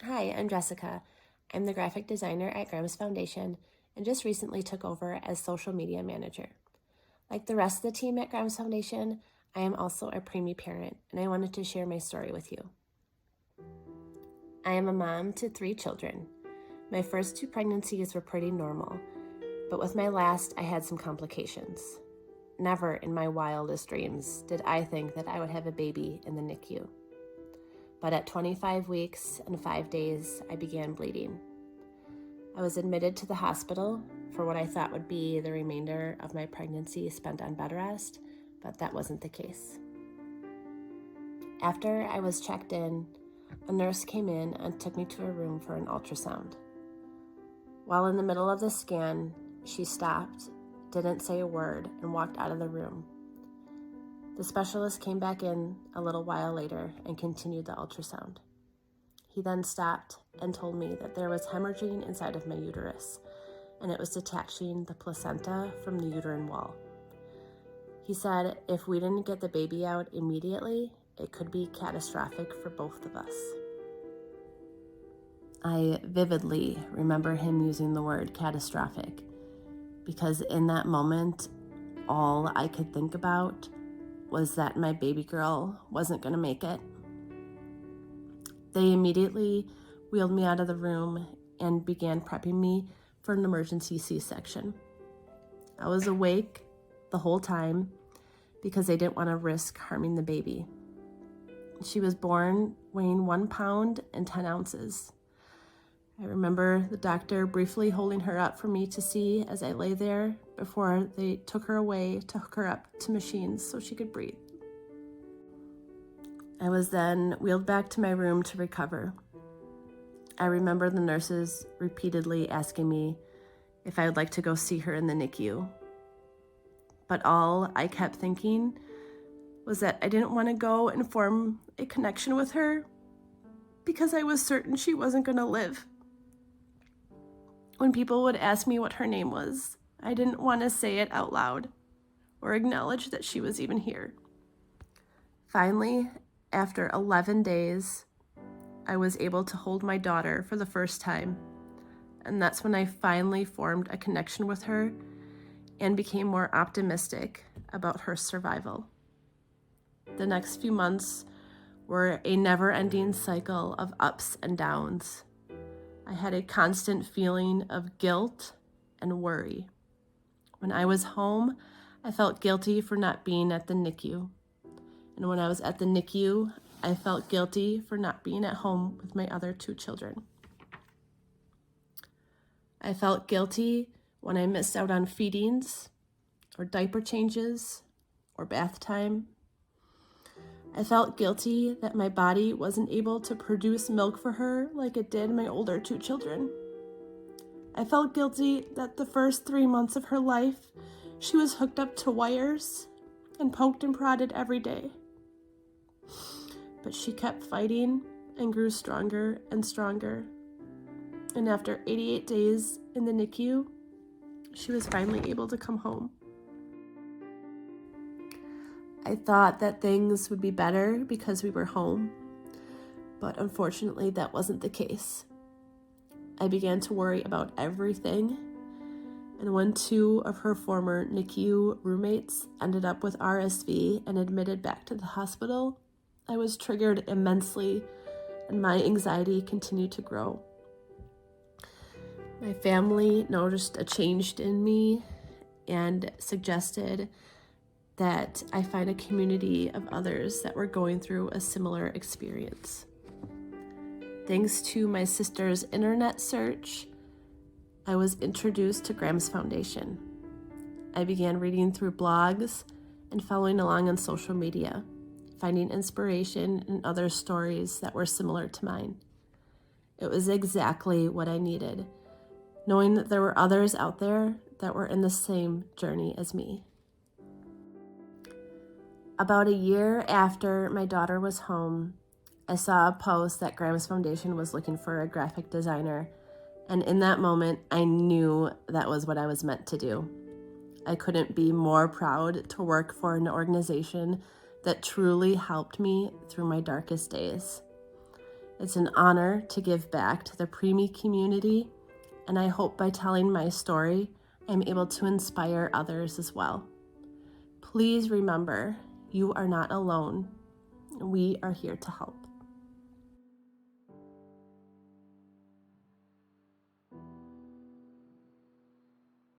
Hi, I'm Jessica. I'm the graphic designer at Grams Foundation and just recently took over as social media manager. Like the rest of the team at Grams Foundation, I am also a preemie parent, and I wanted to share my story with you. I am a mom to 3 children. My first 2 pregnancies were pretty normal, but with my last, I had some complications. Never in my wildest dreams did I think that I would have a baby in the NICU. But at 25 weeks and 5 days, I began bleeding. I was admitted to the hospital for what I thought would be the remainder of my pregnancy spent on bed rest, but that wasn't the case. After I was checked in, a nurse came in and took me to a room for an ultrasound. While in the middle of the scan, she stopped, didn't say a word, and walked out of the room. The specialist came back in a little while later and continued the ultrasound. He then stopped and told me that there was hemorrhaging inside of my uterus, and it was detaching the placenta from the uterine wall. He said if we didn't get the baby out immediately, it could be catastrophic for both of us. I vividly remember him using the word catastrophic because in that moment, all I could think about was that my baby girl wasn't going to make it. They immediately wheeled me out of the room and began prepping me for an emergency C-section. I was awake the whole time because they didn't want to risk harming the baby. She was born weighing 1 pound and 10 ounces. I remember the doctor briefly holding her up for me to see as I lay there before they took her away to hook her up to machines so she could breathe. I was then wheeled back to my room to recover. I remember the nurses repeatedly asking me if I would like to go see her in the NICU. But all I kept thinking was that I didn't want to go and form a connection with her because I was certain she wasn't going to live. When people would ask me what her name was, I didn't want to say it out loud or acknowledge that she was even here. Finally, after 11 days, I was able to hold my daughter for the first time, and that's when I finally formed a connection with her and became more optimistic about her survival. The next few months were a never-ending cycle of ups and downs. I had a constant feeling of guilt and worry. When I was home, I felt guilty for not being at the NICU. And when I was at the NICU, I felt guilty for not being at home with my other 2 children. I felt guilty when I missed out on feedings or diaper changes or bath time. I felt guilty that my body wasn't able to produce milk for her like it did my older 2 children. I felt guilty that the first 3 months of her life, she was hooked up to wires and poked and prodded every day. But she kept fighting and grew stronger and stronger. And after 88 days in the NICU, she was finally able to come home. I thought that things would be better because we were home, but unfortunately that wasn't the case. I began to worry about everything, and when 2 of her former NICU roommates ended up with RSV and admitted back to the hospital, I was triggered immensely, and my anxiety continued to grow. My family noticed a change in me and suggested that I find a community of others that were going through a similar experience. Thanks to my sister's internet search, I was introduced to Grams Foundation. I began reading through blogs and following along on social media, finding inspiration in other stories that were similar to mine. It was exactly what I needed, knowing that there were others out there that were in the same journey as me. About a year after my daughter was home, I saw a post that Grams Foundation was looking for a graphic designer, and in that moment, I knew that was what I was meant to do. I couldn't be more proud to work for an organization that truly helped me through my darkest days. It's an honor to give back to the preemie community, and I hope by telling my story, I'm able to inspire others as well. Please remember, you are not alone. We are here to help.